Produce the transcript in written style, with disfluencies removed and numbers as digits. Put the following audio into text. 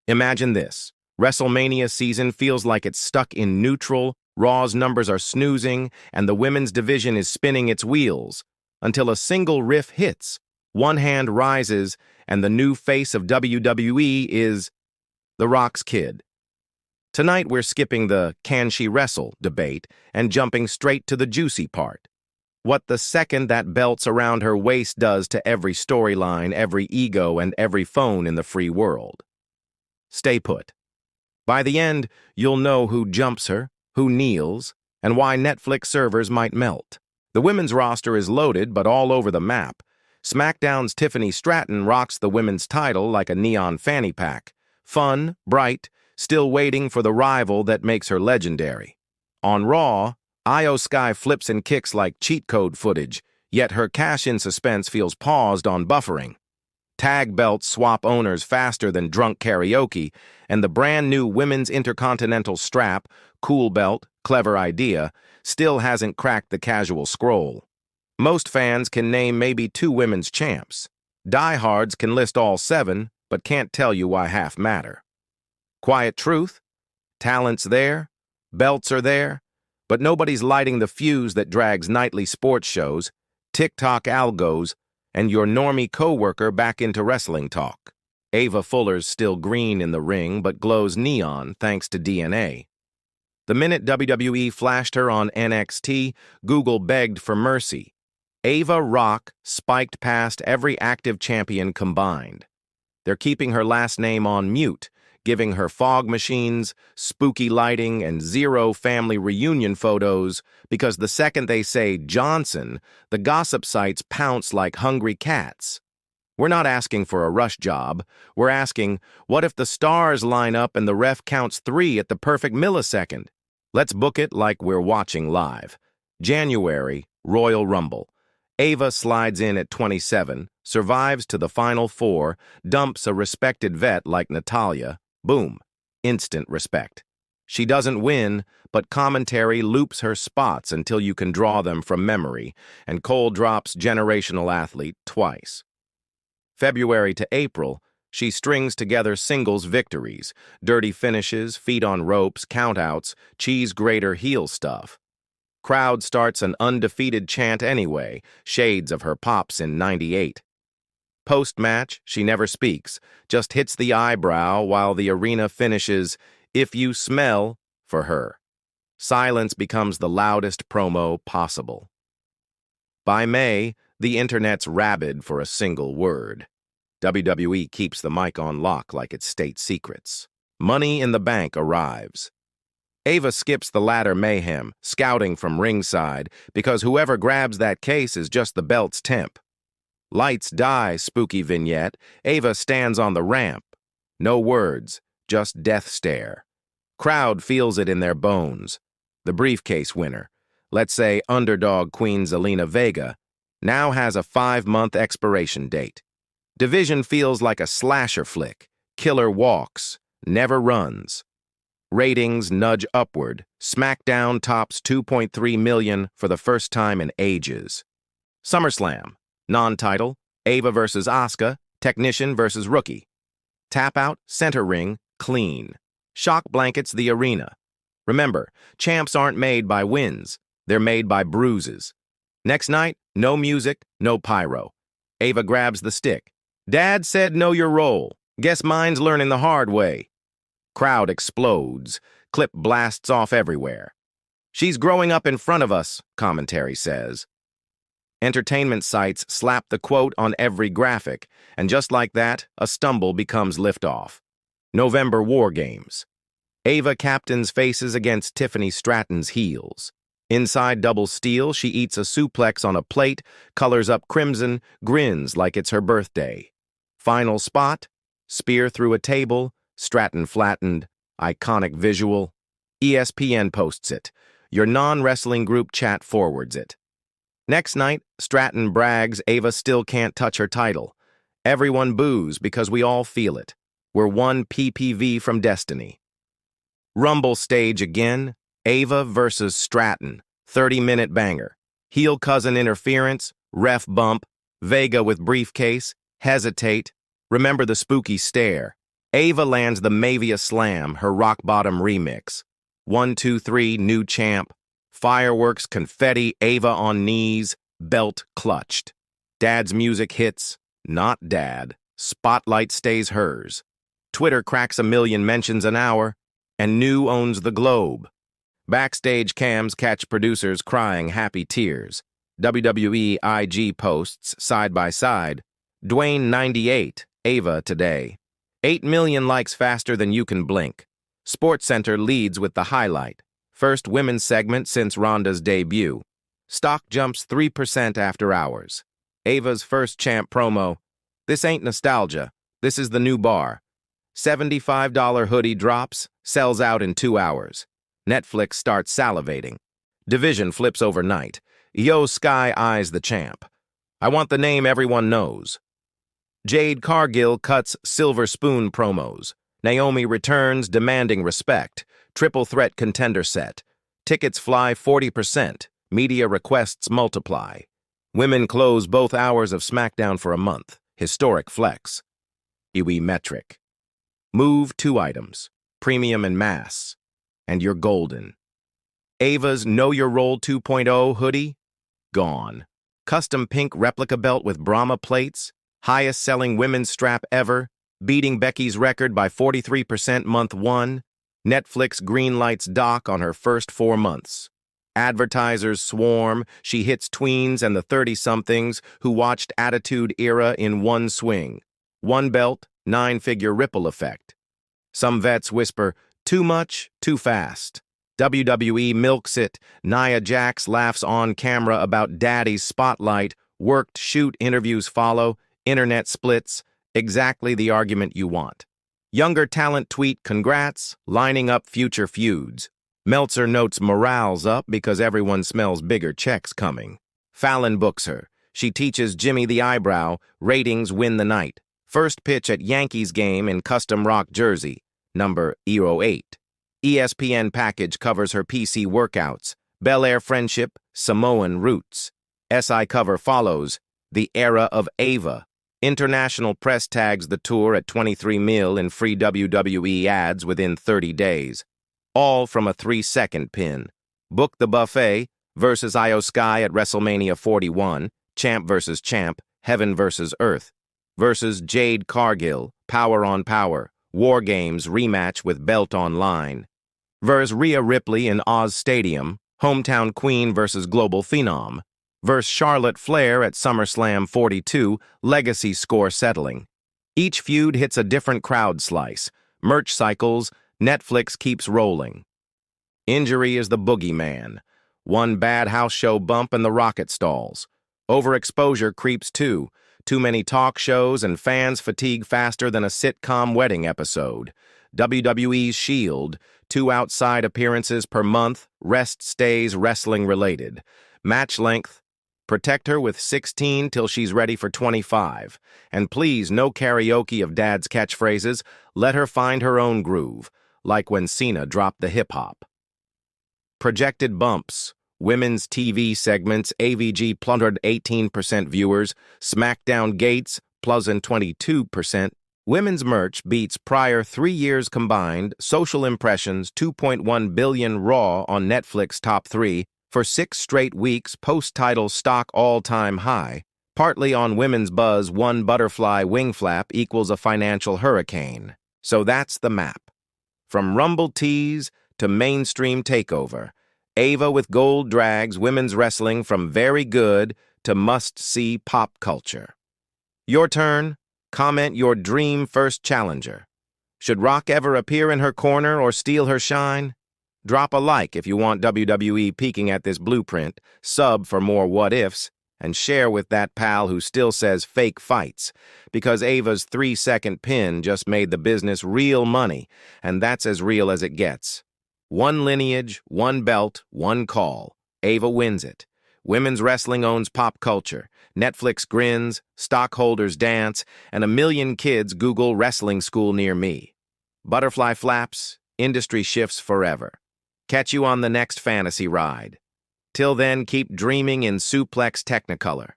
Imagine this. WrestleMania season feels like it's stuck in neutral, Raw's numbers are snoozing, and the women's division is spinning its wheels, until a single riff hits, one hand rises, and the new face of WWE is The Rock's kid. Tonight we're skipping the "can she wrestle" debate and jumping straight to the juicy part. What the second that belt's around her waist does to every storyline, every ego, and every phone in the free world. Stay put. By the end, you'll know who jumps her, who kneels, and why Netflix servers might melt. The women's roster is loaded, but all over the map. SmackDown's Tiffany Stratton rocks the women's title like a neon fanny pack. Fun, bright, still waiting for the rival that makes her legendary. On Raw, Io Sky flips and kicks like cheat code footage, yet her cash-in suspense feels paused on buffering. Tag belts swap owners faster than drunk karaoke, and the brand-new Women's Intercontinental strap, cool belt, clever idea, still hasn't cracked the casual scroll. Most fans can name maybe 2 women's champs. Diehards can list all 7, but can't tell you why half matter. Quiet truth? Talent's there, belts are there, but nobody's lighting the fuse that drags nightly sports shows, TikTok algos, and your normie coworker back into wrestling talk. Ava Fuller's still green in the ring, but glows neon thanks to DNA. The minute WWE flashed her on NXT, Google begged for mercy. Ava Rock spiked past every active champion combined. They're keeping her last name on mute, giving her fog machines, spooky lighting, and 0 family reunion photos, because the second they say Johnson, the gossip sites pounce like hungry cats. We're not asking for a rush job. We're asking, what if the stars line up and the ref counts 3 at the perfect millisecond? Let's book it like we're watching live. January, Royal Rumble. Ava slides in at 27, survives to the final 4, dumps a respected vet like Natalya. Boom. Instant respect. She doesn't win, but commentary loops her spots until you can draw them from memory, and Cole drops generational athlete twice. February to April, she strings together singles victories, dirty finishes, feet on ropes, countouts, cheese grater heel stuff. Crowd starts an undefeated chant anyway, shades of her pops in '98. Post-match, she never speaks, just hits the eyebrow while the arena finishes, "If you smell," for her. Silence becomes the loudest promo possible. By May, the internet's rabid for a single word. WWE keeps the mic on lock like it's state secrets. Money in the Bank arrives. Ava skips the ladder mayhem, scouting from ringside, because whoever grabs that case is just the belt's temp. Lights die, spooky vignette. Ava stands on the ramp. No words, just death stare. Crowd feels it in their bones. The briefcase winner, let's say underdog Queen Zelina Vega, now has a 5-month expiration date. Division feels like a slasher flick. Killer walks, never runs. Ratings nudge upward. SmackDown tops 2.3 million for the first time in ages. SummerSlam. Non-title, Ava versus Asuka, technician versus rookie. Tap out, center ring, clean. Shock blankets the arena. Remember, champs aren't made by wins. They're made by bruises. Next night, no music, no pyro. Ava grabs the stick. Dad said know your role. Guess mine's learning the hard way. Crowd explodes. Clip blasts off everywhere. She's growing up in front of us, commentary says. Entertainment sites slap the quote on every graphic, and just like that, a stumble becomes liftoff. November War Games. Ava captains faces against Tiffany Stratton's heels. Inside double steel, she eats a suplex on a plate, colors up crimson, grins like it's her birthday. Final spot, spear through a table, Stratton flattened, iconic visual. ESPN posts it. Your non-wrestling group chat forwards it. Next night, Stratton brags Ava still can't touch her title. Everyone boos because we all feel it. We're one PPV from destiny. Rumble stage again, Ava versus Stratton, 30-minute banger. Heel cousin interference, ref bump, Vega with briefcase, hesitate, remember the spooky stare. Ava lands the Mavia Slam, her rock-bottom remix. 1, 2, 3, new champ. Fireworks, confetti, Ava on knees, belt clutched. Dad's music hits, not dad. Spotlight stays hers. Twitter cracks 1 million mentions an hour, and New owns the globe. Backstage cams catch producers crying happy tears. WWE IG posts side by side. Dwayne 98, Ava today. 8 million likes faster than you can blink. SportsCenter leads with the highlight. First women's segment since Ronda's debut. Stock jumps 3% after hours. Ava's first champ promo. This ain't nostalgia. This is the new bar. $75 hoodie drops, sells out in 2 hours. Netflix starts salivating. Division flips overnight. Io Sky eyes the champ. I want the name everyone knows. Jade Cargill cuts silver spoon promos. Naomi returns demanding respect. Triple threat contender set. Tickets fly 40%. Media requests multiply. Women close both hours of SmackDown for a month. Historic flex. Iwi metric. Move 2 items. Premium and mass. And you're golden. Ava's Know Your Role 2.0 hoodie? Gone. Custom pink replica belt with Brahma plates? Highest selling women's strap ever? Beating Becky's record by 43% month 1? Netflix greenlights doc on her first 4 months. Advertisers swarm, she hits tweens and the 30-somethings who watched Attitude Era in one swing. 1 belt, 9-figure ripple effect. Some vets whisper, too much, too fast. WWE milks it. Nia Jax laughs on camera about daddy's spotlight. Worked shoot interviews follow. Internet splits. Exactly the argument you want. Younger talent tweet congrats, lining up future feuds. Meltzer notes morale's up because everyone smells bigger checks coming. Fallon books her. She teaches Jimmy the eyebrow. Ratings win the night. First pitch at Yankees game in custom rock jersey. Number 08. ESPN package covers her PC workouts. Bel Air friendship, Samoan roots. SI cover follows. The era of Ava. International press tags the tour at 23 mil in free WWE ads within 30 days. All from a 3-second pin. Book the buffet versus Io Sky at WrestleMania 41. Champ versus champ. Heaven versus Earth. Versus Jade Cargill. Power on power. War Games rematch with belt on line. Versus Rhea Ripley in Oz Stadium. Hometown Queen versus Global Phenom. Versus Charlotte Flair at SummerSlam 42, legacy score settling. Each feud hits a different crowd slice. Merch cycles, Netflix keeps rolling. Injury is the boogeyman. One bad house show bump and the rocket stalls. Overexposure creeps too. Too many talk shows and fans fatigue faster than a sitcom wedding episode. WWE's Shield, 2 outside appearances per month, rest stays wrestling related. Match length, protect her with 16 till she's ready for 25. And please, no karaoke of Dad's catchphrases. Let her find her own groove, like when Cena dropped the hip-hop. Projected bumps. Women's TV segments, AVG plundered 18% viewers. SmackDown gates, pleasant 22%. Women's merch beats prior 3 years combined. Social impressions, 2.1 billion raw on Netflix top 3. For 6 straight weeks, post-title stock all-time high. Partly on women's buzz, 1 butterfly wing flap equals a financial hurricane. So that's the map. From Rumble tease to mainstream takeover. Ava with gold drags women's wrestling from very good to must-see pop culture. Your turn. Comment your dream first challenger. Should Rock ever appear in her corner or steal her shine? Drop a like if you want WWE peeking at this blueprint, sub for more what-ifs, and share with that pal who still says fake fights, because Ava's 3-second pin just made the business real money, and that's as real as it gets. 1 lineage, 1 belt, 1 call. Ava wins it. Women's wrestling owns pop culture. Netflix grins, stockholders dance, and 1 million kids Google wrestling school near me. Butterfly flaps, industry shifts forever. Catch you on the next fantasy ride. Till then, keep dreaming in suplex technicolor.